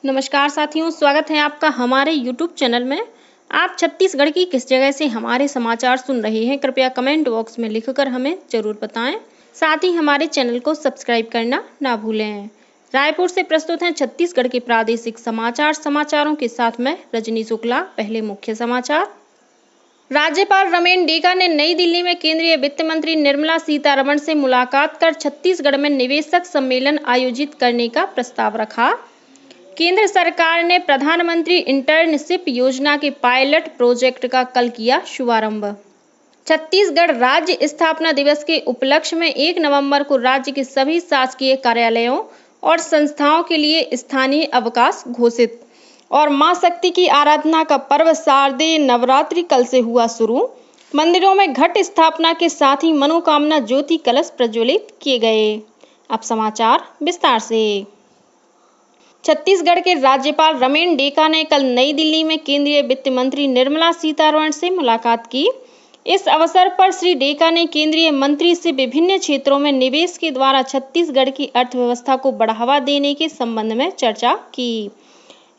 नमस्कार साथियों, स्वागत है आपका हमारे YouTube चैनल में। आप छत्तीसगढ़ की किस जगह से हमारे समाचार सुन रहे हैं, कृपया कमेंट बॉक्स में लिखकर हमें ज़रूर बताएं। साथ ही हमारे चैनल को सब्सक्राइब करना ना भूलें। रायपुर से प्रस्तुत हैं छत्तीसगढ़ के प्रादेशिक समाचारों के साथ मैं रजनी शुक्ला। पहले मुख्य समाचार। राज्यपाल रमेन डेका ने नई दिल्ली में केंद्रीय वित्त मंत्री निर्मला सीतारमण से मुलाकात कर छत्तीसगढ़ में निवेशक सम्मेलन आयोजित करने का प्रस्ताव रखा। केंद्र सरकार ने प्रधानमंत्री इंटर्नशिप योजना के पायलट प्रोजेक्ट का कल किया शुभारंभ। छत्तीसगढ़ राज्य स्थापना दिवस के उपलक्ष्य में 1 नवंबर को राज्य के सभी शासकीय कार्यालयों और संस्थाओं के लिए स्थानीय अवकाश घोषित। और मां शक्ति की आराधना का पर्व शारदीय नवरात्रि कल से हुआ शुरू। मंदिरों में घट स्थापना के साथ ही मनोकामना ज्योति कलश प्रज्वलित किए गए। अब समाचार विस्तार से। छत्तीसगढ़ के राज्यपाल रमेन डेका ने कल नई दिल्ली में केंद्रीय वित्त मंत्री निर्मला सीतारमण से मुलाकात की। इस अवसर पर श्री डेका ने केंद्रीय मंत्री से विभिन्न क्षेत्रों में निवेश के द्वारा छत्तीसगढ़ की अर्थव्यवस्था को बढ़ावा देने के संबंध में चर्चा की।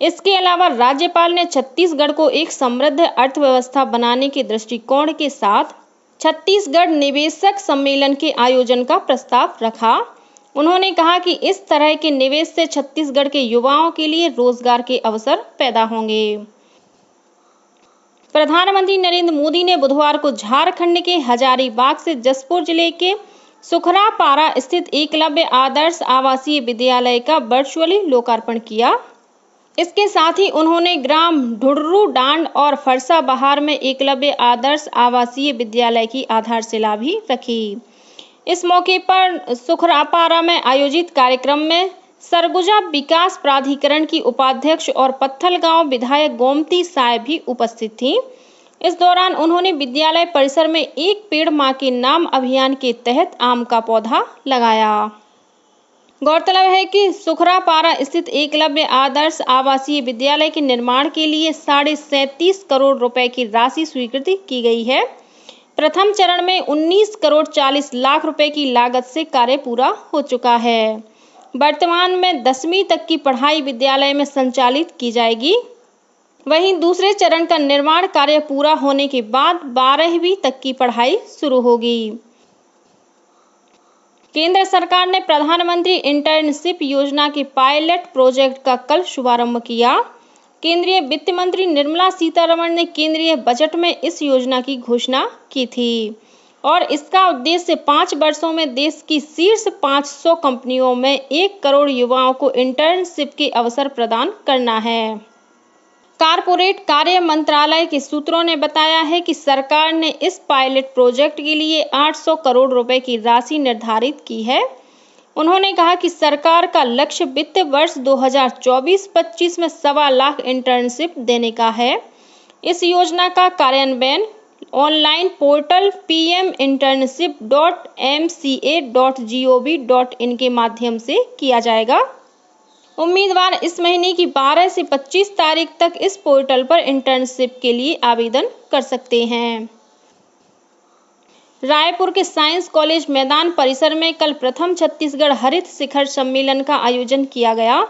इसके अलावा राज्यपाल ने छत्तीसगढ़ को एक समृद्ध अर्थव्यवस्था बनाने के दृष्टिकोण के साथ छत्तीसगढ़ निवेशक सम्मेलन के आयोजन का प्रस्ताव रखा। उन्होंने कहा कि इस तरह के निवेश से छत्तीसगढ़ के युवाओं के लिए रोजगार के अवसर पैदा होंगे। प्रधानमंत्री नरेंद्र मोदी ने बुधवार को झारखंड के हजारीबाग से जसपुर जिले के सुखरापारा स्थित एकलव्य आदर्श आवासीय विद्यालय का वर्चुअली लोकार्पण किया। इसके साथ ही उन्होंने ग्राम ढुर्रू डांड और फरसा बहार में एकलव्य आदर्श आवासीय विद्यालय की आधारशिला भी रखी। इस मौके पर सुखरापारा में आयोजित कार्यक्रम में सरगुजा विकास प्राधिकरण की उपाध्यक्ष और पत्थलगांव विधायक गोमती साय भी उपस्थित थीं। इस दौरान उन्होंने विद्यालय परिसर में एक पेड़ मां के नाम अभियान के तहत आम का पौधा लगाया। गौरतलब है कि सुखरापारा स्थित एकलव्य आदर्श आवासीय विद्यालय के निर्माण के लिए 37.5 करोड़ रुपए की राशि स्वीकृति की गई है। प्रथम चरण में 19 करोड़ 40 लाख रुपए की लागत से कार्य पूरा हो चुका है। वर्तमान में 10वीं तक की पढ़ाई विद्यालय में संचालित की जाएगी। वहीं दूसरे चरण का निर्माण कार्य पूरा होने के बाद 12वीं तक की पढ़ाई शुरू होगी। केंद्र सरकार ने प्रधानमंत्री इंटर्नशिप योजना के पायलट प्रोजेक्ट का कल शुभारंभ किया। केंद्रीय वित्त मंत्री निर्मला सीतारमण ने केंद्रीय बजट में इस योजना की घोषणा की थी और इसका उद्देश्य 5 वर्षों में देश की शीर्ष 500 कंपनियों में 1 करोड़ युवाओं को इंटर्नशिप के अवसर प्रदान करना है। कारपोरेट कार्य मंत्रालय के सूत्रों ने बताया है कि सरकार ने इस पायलट प्रोजेक्ट के लिए 800 करोड़ रुपए की राशि निर्धारित की है। उन्होंने कहा कि सरकार का लक्ष्य वित्त वर्ष 2024-25 में 1.25 लाख इंटर्नशिप देने का है। इस योजना का कार्यान्वयन ऑनलाइन पोर्टल pminternship.mca.gov.in के माध्यम से किया जाएगा। उम्मीदवार इस महीने की 12 से 25 तारीख तक इस पोर्टल पर इंटर्नशिप के लिए आवेदन कर सकते हैं। रायपुर के साइंस कॉलेज मैदान परिसर में कल प्रथम छत्तीसगढ़ हरित शिखर सम्मेलन का आयोजन किया गया,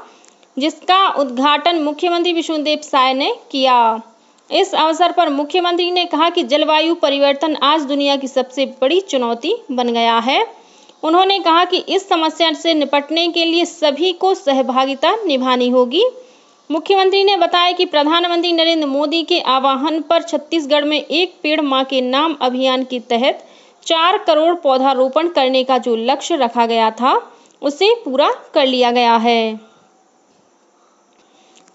जिसका उद्घाटन मुख्यमंत्री विष्णुदेव साय ने किया। इस अवसर पर मुख्यमंत्री ने कहा कि जलवायु परिवर्तन आज दुनिया की सबसे बड़ी चुनौती बन गया है। उन्होंने कहा कि इस समस्या से निपटने के लिए सभी को सहभागिता निभानी होगी। मुख्यमंत्री ने बताया कि प्रधानमंत्री नरेंद्र मोदी के आह्वान पर छत्तीसगढ़ में एक पेड़ मां के नाम अभियान के तहत 4 करोड़ पौधारोपण करने का जो लक्ष्य रखा गया था, उसे पूरा कर लिया गया है।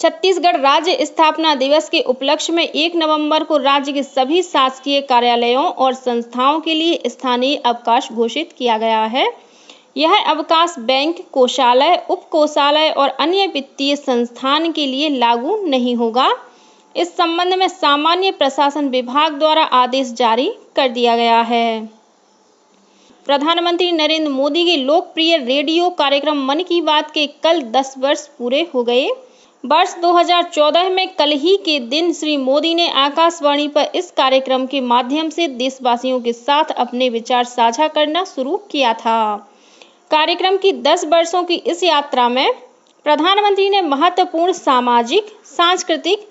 छत्तीसगढ़ राज्य स्थापना दिवस के उपलक्ष्य में 1 नवंबर को राज्य के सभी शासकीय कार्यालयों और संस्थाओं के लिए स्थानीय अवकाश घोषित किया गया है। यह अवकाश बैंक, कोषालय, उप कोषालय और अन्य वित्तीय संस्थान के लिए लागू नहीं होगा। इस संबंध में सामान्य प्रशासन विभाग द्वारा आदेश जारी कर दिया गया है। प्रधानमंत्री नरेंद्र मोदी के लोकप्रिय रेडियो कार्यक्रम मन की बात के कल 10 वर्ष पूरे हो गए। वर्ष 2014 में कल ही के दिन श्री मोदी ने आकाशवाणी पर इस कार्यक्रम के माध्यम से देशवासियों के साथ अपने विचार साझा करना शुरू किया था। कार्यक्रम की 10 वर्षों की इस यात्रा में प्रधानमंत्री ने महत्वपूर्ण सामाजिक, सांस्कृतिक,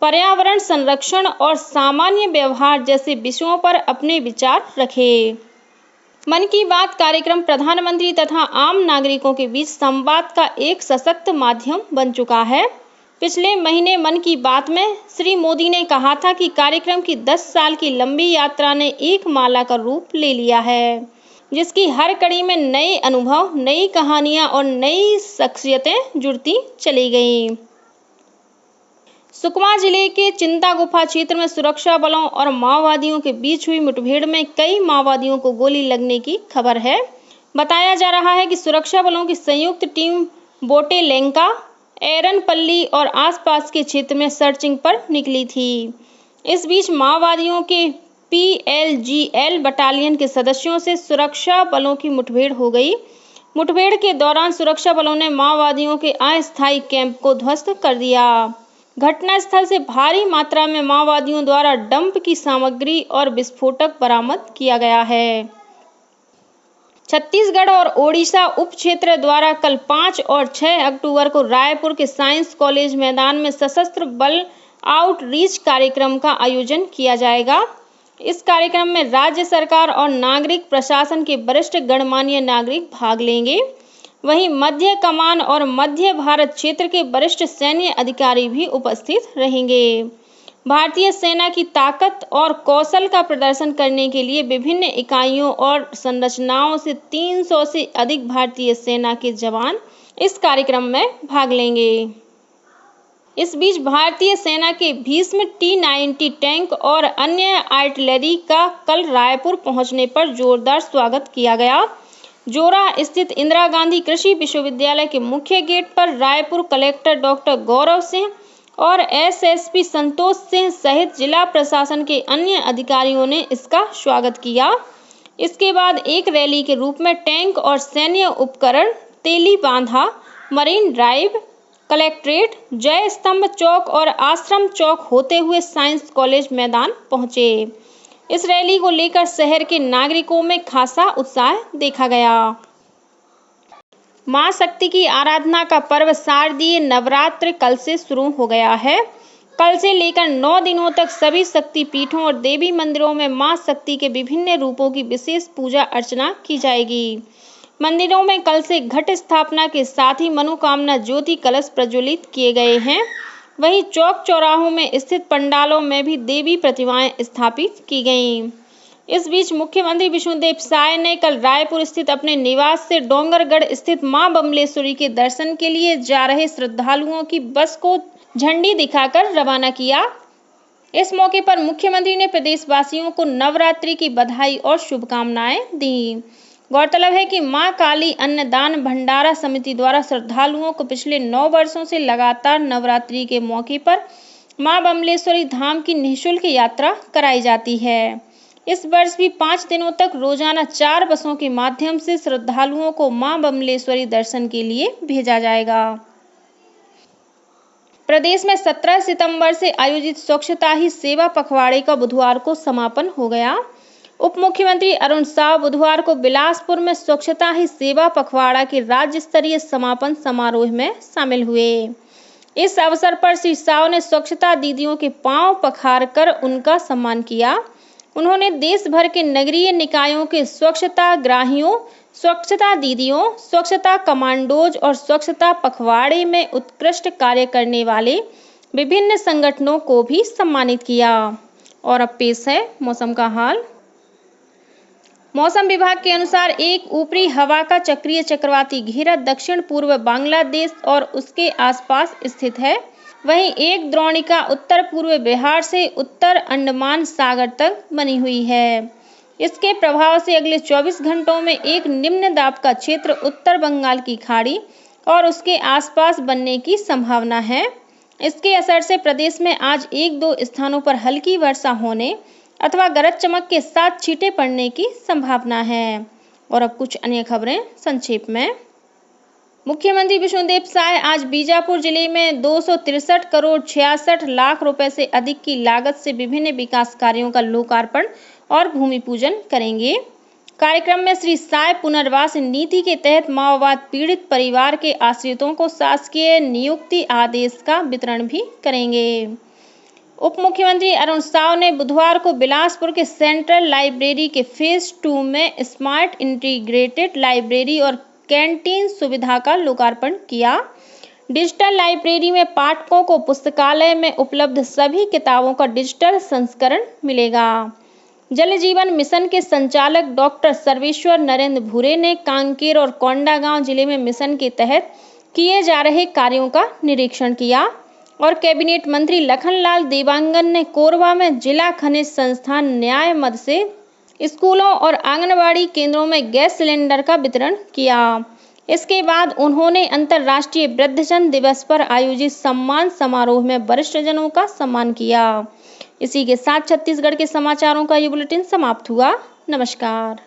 पर्यावरण संरक्षण और सामान्य व्यवहार जैसे विषयों पर अपने विचार रखे। मन की बात कार्यक्रम प्रधानमंत्री तथा आम नागरिकों के बीच संवाद का एक सशक्त माध्यम बन चुका है। पिछले महीने मन की बात में श्री मोदी ने कहा था कि कार्यक्रम की 10 साल की लंबी यात्रा ने एक माला का रूप ले लिया है, जिसकी हर कड़ी में नए अनुभव, नई कहानियां और नई शख्सियतें जुड़ती चली गईं। सुकमा जिले के चिंता गुफा क्षेत्र में सुरक्षा बलों और माओवादियों के बीच हुई मुठभेड़ में कई माओवादियों को गोली लगने की खबर है। बताया जा रहा है कि सुरक्षा बलों की संयुक्त टीम बोटे लेंका, एरनपल्ली और आसपास के क्षेत्र में सर्चिंग पर निकली थी। इस बीच माओवादियों के PLGL बटालियन के सदस्यों से सुरक्षा बलों की मुठभेड़ हो गई। मुठभेड़ के दौरान सुरक्षा बलों ने माओवादियों के अस्थायी कैंप को ध्वस्त कर दिया। घटनास्थल से भारी मात्रा में माओवादियों द्वारा डंप की सामग्री और विस्फोटक बरामद किया गया है। छत्तीसगढ़ और ओडिशा उप क्षेत्र द्वारा कल 5 और 6 अक्टूबर को रायपुर के साइंस कॉलेज मैदान में सशस्त्र बल आउटरीच कार्यक्रम का आयोजन किया जाएगा। इस कार्यक्रम में राज्य सरकार और नागरिक प्रशासन के वरिष्ठ गणमान्य नागरिक भाग लेंगे। वहीं मध्य कमान और मध्य भारत क्षेत्र के वरिष्ठ सैन्य अधिकारी भी उपस्थित रहेंगे। भारतीय सेना की ताकत और कौशल का प्रदर्शन करने के लिए विभिन्न इकाइयों और संरचनाओं से 300 से अधिक भारतीय सेना के जवान इस कार्यक्रम में भाग लेंगे। इस बीच भारतीय सेना के भीष्म T-90 टैंक और अन्य आर्टिलरी का कल रायपुर पहुंचने पर जोरदार स्वागत किया गया। जोरा स्थित इंदिरा गांधी कृषि विश्वविद्यालय के मुख्य गेट पर रायपुर कलेक्टर डॉक्टर गौरव सिंह और SSP संतोष सिंह सहित जिला प्रशासन के अन्य अधिकारियों ने इसका स्वागत किया। इसके बाद एक रैली के रूप में टैंक और सैन्य उपकरण तेलीबांधा, मरीन ड्राइव, कलेक्ट्रेट, जय स्तंभ चौक और आश्रम चौक होते हुए साइंस कॉलेज मैदान पहुंचे। इस रैली को लेकर शहर के नागरिकों में खासा उत्साह देखा गया। मां शक्ति की आराधना का पर्व शारदीय नवरात्र कल से शुरू हो गया है। कल से लेकर 9 दिनों तक सभी शक्ति पीठों और देवी मंदिरों में मां शक्ति के विभिन्न रूपों की विशेष पूजा अर्चना की जाएगी। मंदिरों में कल से घट स्थापना के साथ ही मनोकामना ज्योति कलश प्रज्वलित किए गए हैं। वहीं चौक चौराहों में स्थित पंडालों में भी देवी प्रतिमाएं स्थापित की गईं। इस बीच मुख्यमंत्री विष्णुदेव साय ने कल रायपुर स्थित अपने निवास से डोंगरगढ़ स्थित मां बमलेश्वरी के दर्शन के लिए जा रहे श्रद्धालुओं की बस को झंडी दिखाकर रवाना किया। इस मौके पर मुख्यमंत्री ने प्रदेशवासियों को नवरात्रि की बधाई और शुभकामनाएं दी। गौरतलब है कि मां काली अन्नदान भंडारा समिति द्वारा श्रद्धालुओं को पिछले 9 वर्षों से लगातार नवरात्रि के मौके पर मां बमलेश्वरी धाम की निःशुल्क यात्रा कराई जाती है। इस वर्ष भी 5 दिनों तक रोजाना 4 बसों के माध्यम से श्रद्धालुओं को मां बमलेश्वरी दर्शन के लिए भेजा जाएगा। प्रदेश में 17 सितंबर से आयोजित स्वच्छता ही सेवा पखवाड़े का बुधवार को समापन हो गया। उप मुख्यमंत्री अरुण साव बुधवार को बिलासपुर में स्वच्छता ही सेवा पखवाड़ा के राज्य स्तरीय समापन समारोह में शामिल हुए। इस अवसर पर श्री साव ने स्वच्छता दीदियों के पांव पखार कर उनका सम्मान किया। उन्होंने देश भर के नगरीय निकायों के स्वच्छता ग्राहियों, स्वच्छता दीदियों, स्वच्छता कमांडोज और स्वच्छता पखवाड़े में उत्कृष्ट कार्य करने वाले विभिन्न संगठनों को भी सम्मानित किया। और अब पेश है मौसम का हाल। मौसम विभाग के अनुसार एक ऊपरी हवा का चक्रीय चक्रवाती घेरा दक्षिण पूर्व बांग्लादेश और उसके आसपास स्थित है। वहीं एक द्रोणिका उत्तर पूर्व बिहार से उत्तर अंडमान सागर तक बनी हुई है। इसके प्रभाव से अगले 24 घंटों में एक निम्न दाब का क्षेत्र उत्तर बंगाल की खाड़ी और उसके आसपास बनने की संभावना है। इसके असर से प्रदेश में आज 1-2 स्थानों पर हल्की वर्षा होने अथवा गरज चमक के साथ छींटे पड़ने की संभावना है। और अब कुछ अन्य खबरें संक्षेप में। मुख्यमंत्री विष्णुदेव साय आज बीजापुर जिले में 263 करोड़ 66 लाख रुपए से अधिक की लागत से विभिन्न विकास कार्यों का लोकार्पण और भूमि पूजन करेंगे। कार्यक्रम में श्री साय पुनर्वास नीति के तहत माओवाद पीड़ित परिवार के आश्रितों को शासकीय नियुक्ति आदेश का वितरण भी करेंगे। उप मुख्यमंत्री अरुण साव ने बुधवार को बिलासपुर के सेंट्रल लाइब्रेरी के फेज 2 में स्मार्ट इंटीग्रेटेड लाइब्रेरी और कैंटीन सुविधा का लोकार्पण किया। डिजिटल लाइब्रेरी में पाठकों को पुस्तकालय में उपलब्ध सभी किताबों का डिजिटल संस्करण मिलेगा। जल जीवन मिशन के संचालक डॉक्टर सर्वेश्वर नरेंद्र भूरे ने कांकेर और कोंडागांव जिले में मिशन के तहत किए जा रहे कार्यों का निरीक्षण किया और कैबिनेट मंत्री लखनलाल देवांगन ने कोरबा में जिला खनिज संस्थान न्याय मद से स्कूलों और आंगनबाड़ी केंद्रों में गैस सिलेंडर का वितरण किया। इसके बाद उन्होंने अंतर्राष्ट्रीय वृद्धजन दिवस पर आयोजित सम्मान समारोह में वरिष्ठजनों का सम्मान किया। इसी के साथ छत्तीसगढ़ के समाचारों का ये बुलेटिन समाप्त हुआ। नमस्कार।